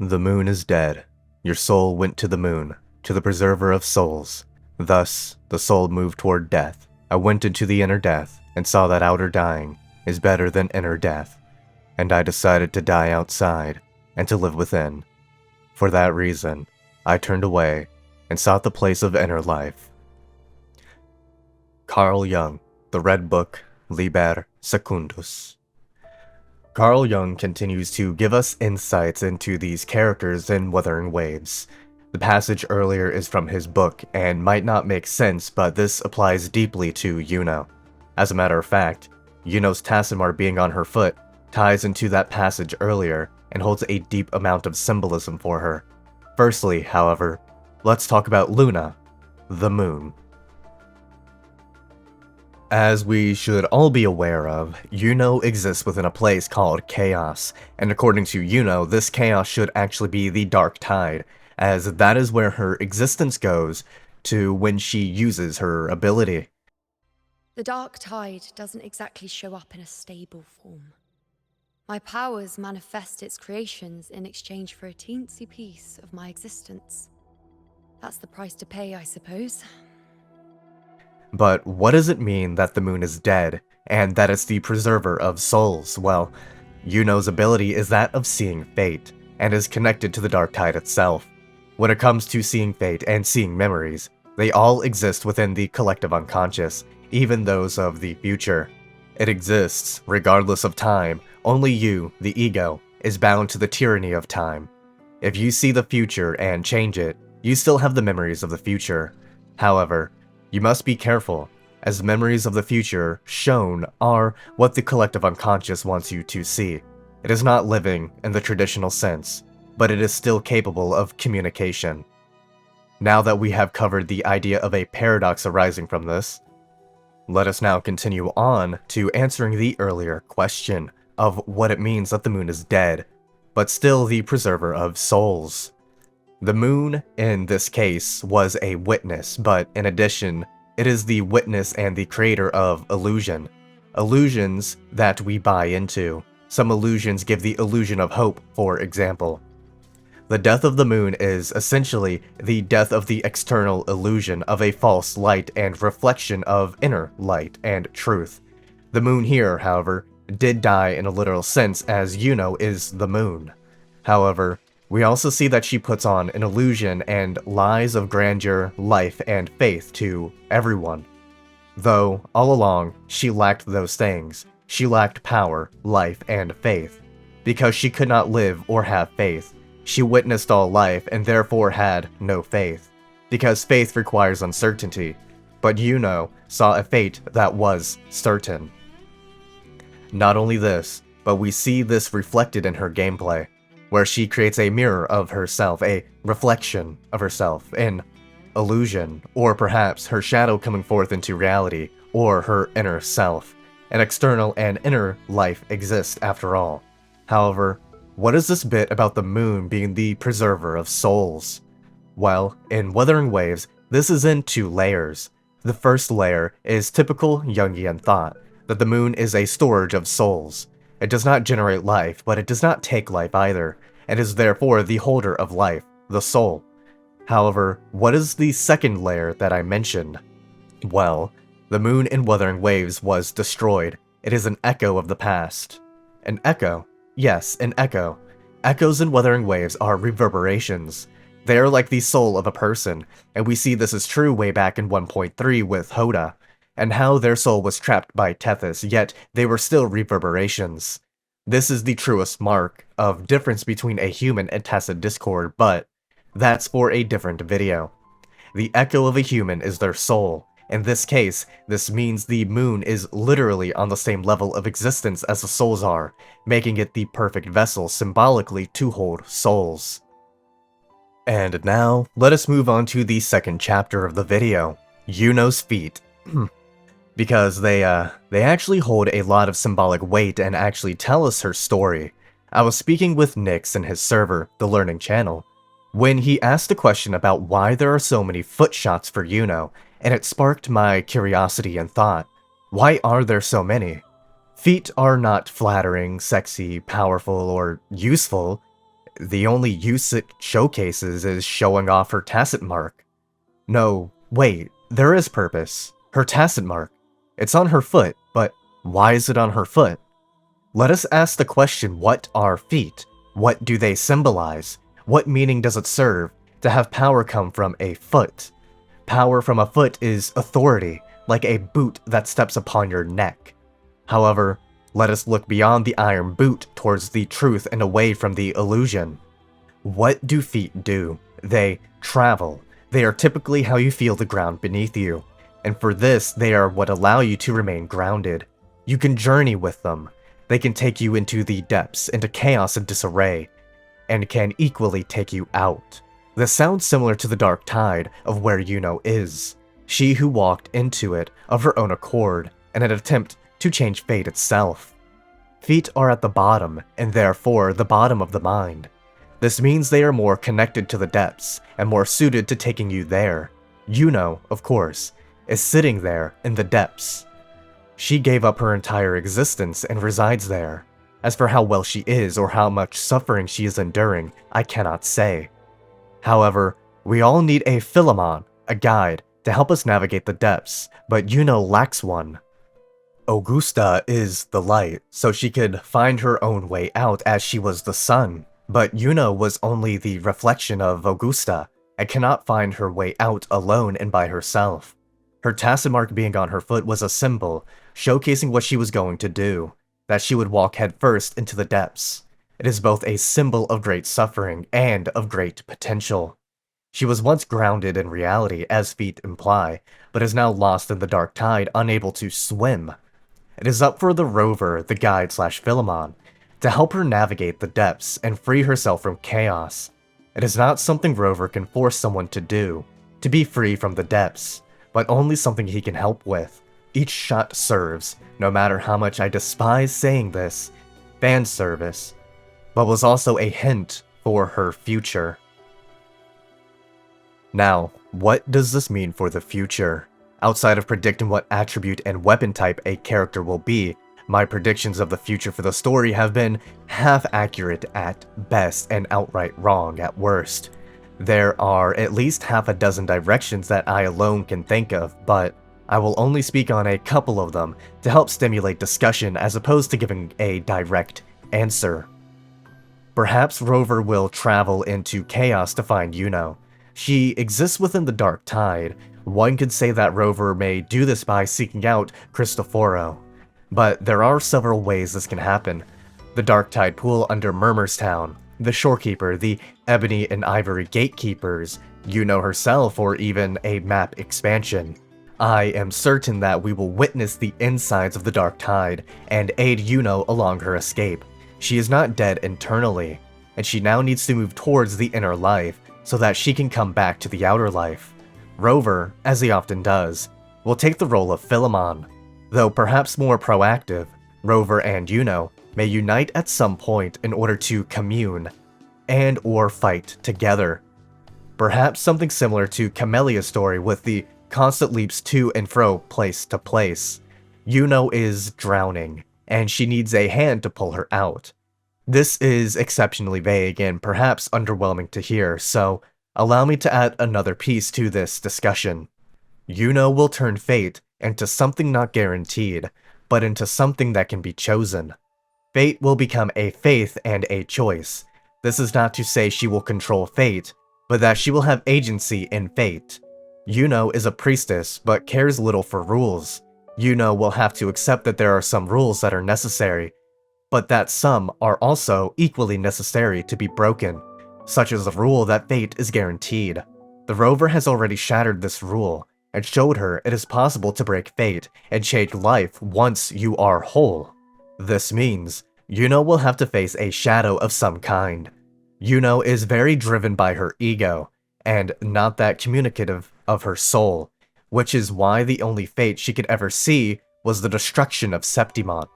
The moon is dead. Your soul went to the moon, to the preserver of souls. Thus, the soul moved toward death. I went into the inner death, and saw that outer dying is better than inner death. And I decided to die outside, and to live within. For that reason, I turned away, and sought the place of inner life. Carl Jung, The Red Book, Liber Secundus. Carl Jung continues to give us insights into these characters in Wuthering Waves. The passage earlier is from his book, and might not make sense, but this applies deeply to Iuno. As a matter of fact, Iuno's Tassimar being on her foot ties into that passage earlier, and holds a deep amount of symbolism for her. Firstly, however, let's talk about Luna, the moon. As we should all be aware of, Iuno exists within a place called Chaos, and according to Iuno, this chaos should actually be the Dark Tide, as that is where her existence goes to when she uses her ability. The Dark Tide doesn't exactly show up in a stable form. My powers manifest its creations in exchange for a teensy piece of my existence. That's the price to pay, I suppose. But what does it mean that the moon is dead, and that it's the preserver of souls? Well, Iuno's ability is that of seeing fate, and is connected to the Dark Tide itself. When it comes to seeing fate and seeing memories, they all exist within the collective unconscious, even those of the future. It exists, regardless of time. Only you, the ego, is bound to the tyranny of time. If you see the future and change it, you still have the memories of the future. However, you must be careful, as memories of the future shown are what the collective unconscious wants you to see. It is not living in the traditional sense, but it is still capable of communication. Now that we have covered the idea of a paradox arising from this, let us now continue on to answering the earlier question of what it means that the moon is dead, but still the preserver of souls. The moon, in this case, was a witness, but in addition, it is the witness and the creator of illusion. Illusions that we buy into. Some illusions give the illusion of hope, for example. The death of the moon is essentially the death of the external illusion of a false light and reflection of inner light and truth. The moon here, however, did die in a literal sense, as Iuno is the moon. However, we also see that she puts on an illusion and lies of grandeur, life, and faith to everyone. Though, all along, she lacked those things. She lacked power, life, and faith. Because she could not live or have faith, she witnessed all life and therefore had no faith. Because faith requires uncertainty, but Iuno saw a fate that was certain. Not only this, but we see this reflected in her gameplay, where she creates a mirror of herself, a reflection of herself, an illusion, or perhaps her shadow coming forth into reality, or her inner self. An external and inner life exist after all. However, what is this bit about the moon being the preserver of souls? Well, in Wuthering Waves, this is in two layers. The first layer is typical Jungian thought, that the moon is a storage of souls. It does not generate life, but it does not take life either, and is therefore the holder of life, the soul. However, what is the second layer that I mentioned? Well, the moon in Wuthering Waves was destroyed. It is an echo of the past. An echo? Yes, an echo. Echoes in Wuthering Waves are reverberations. They are like the soul of a person, and we see this is true way back in 1.3 with Hoda, and how their soul was trapped by Tethys, yet they were still reverberations. This is the truest mark of difference between a human and Tacit Discord, but that's for a different video. The echo of a human is their soul. In this case, this means the moon is literally on the same level of existence as the souls are, making it the perfect vessel symbolically to hold souls. And now, let us move on to the second chapter of the video, Iuno's feet. Because they actually hold a lot of symbolic weight and actually tell us her story. I was speaking with Nix in his server, the Learning Channel, when he asked a question about why there are so many foot shots for Iuno, and it sparked my curiosity and thought, why are there so many? Feet are not flattering, sexy, powerful, or useful. The only use it showcases is showing off her tacit mark. No, wait, there is purpose. Her tacit mark. It's on her foot, but why is it on her foot? Let us ask the question, what are feet? What do they symbolize? What meaning does it serve to have power come from a foot? Power from a foot is authority, like a boot that steps upon your neck. However, let us look beyond the iron boot towards the truth and away from the illusion. What do feet do? They travel. They are typically how you feel the ground beneath you, and for this, they are what allow you to remain grounded. You can journey with them. They can take you into the depths, into chaos and disarray, and can equally take you out. This sounds similar to the dark tide of where Iuno is. She who walked into it of her own accord in an attempt to change fate itself. Feet are at the bottom, and therefore the bottom of the mind. This means they are more connected to the depths, and more suited to taking you there. Iuno, of course, is sitting there in the depths. She gave up her entire existence and resides there. As for how well she is or how much suffering she is enduring, I cannot say. However, we all need a Philemon, a guide, to help us navigate the depths, but Iuno lacks one. Augusta is the light, so she could find her own way out as she was the sun. But Iuno was only the reflection of Augusta, and cannot find her way out alone and by herself. Her tacit mark being on her foot was a symbol, showcasing what she was going to do, that she would walk headfirst into the depths. It is both a symbol of great suffering and of great potential. She was once grounded in reality, as feet imply, but is now lost in the dark tide, unable to swim. It is up for the rover, the guide / Philemon, to help her navigate the depths and free herself from chaos. It is not something Rover can force someone to do, to be free from the depths, but only something he can help with. Each shot serves, no matter how much I despise saying this, fan service, but was also a hint for her future. Now, what does this mean for the future? Outside of predicting what attribute and weapon type a character will be, my predictions of the future for the story have been half accurate at best and outright wrong at worst. There are at least half a dozen directions that I alone can think of, but I will only speak on a couple of them to help stimulate discussion as opposed to giving a direct answer. Perhaps Rover will travel into chaos to find Iuno. She exists within the dark tide. One could say that Rover may do this by seeking out Cristoforo. But there are several ways this can happen. The dark tide pool under Murmurstown, the shorekeeper, the ebony and ivory gatekeepers, Iuno herself, or even a map expansion. I am certain that we will witness the insides of the dark tide and aid Iuno along her escape. She is not dead internally, and she now needs to move towards the inner life so that she can come back to the outer life. Rover, as he often does, will take the role of Philemon. Though perhaps more proactive, Rover and Iuno may unite at some point in order to commune and or fight together. Perhaps something similar to Camelia's story with the constant leaps to and fro place to place. Iuno is drowning, and she needs a hand to pull her out. This is exceptionally vague and perhaps underwhelming to hear, so allow me to add another piece to this discussion. Iuno will turn fate into something not guaranteed, but into something that can be chosen. Fate will become a faith and a choice. This is not to say she will control fate, but that she will have agency in fate. Iuno is a priestess, but cares little for rules. Iuno will have to accept that there are some rules that are necessary, but that some are also equally necessary to be broken, such as the rule that fate is guaranteed. The rover has already shattered this rule, and showed her it is possible to break fate and change life once you are whole. This means Iuno will have to face a shadow of some kind. Iuno is very driven by her ego, and not that communicative of her soul, which is why the only fate she could ever see was the destruction of Septimon.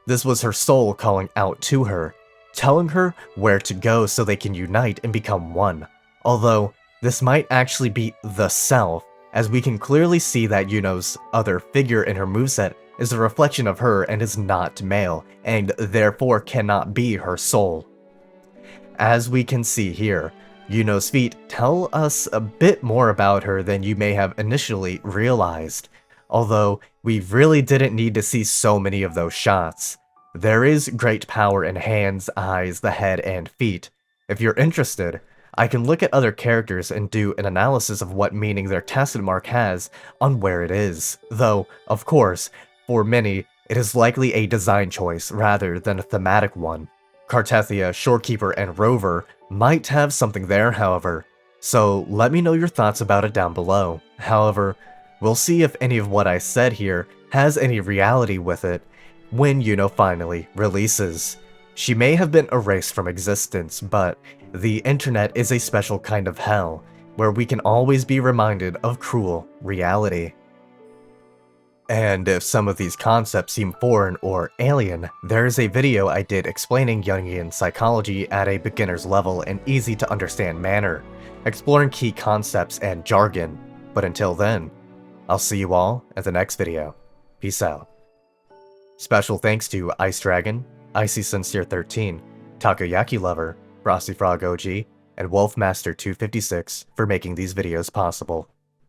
This was her soul calling out to her, telling her where to go so they can unite and become one. Although, this might actually be the self, as we can clearly see that Iuno's other figure in her moveset is a reflection of her and is not male, and therefore cannot be her soul. As we can see here, Yuno's feet tell us a bit more about her than you may have initially realized, although we really didn't need to see so many of those shots. There is great power in hands, eyes, the head, and feet. If you're interested, I can look at other characters and do an analysis of what meaning their tacit mark has on where it is, though, of course, for many, it is likely a design choice rather than a thematic one. Cartethia, Shorekeeper, and Rover might have something there, however, so let me know your thoughts about it down below. However, we'll see if any of what I said here has any reality with it when Iuno finally releases. She may have been erased from existence, but the internet is a special kind of hell, where we can always be reminded of cruel reality. And if some of these concepts seem foreign or alien, there's a video I did explaining Jungian psychology at a beginner's level in easy to understand manner, exploring key concepts and jargon. But until then, I'll see you all at the next video. Peace out. Special thanks to Ice Dragon, Icy Sincere 13, Takoyaki Lover, Frosty Frog OG, and Wolfmaster 256 for making these videos possible.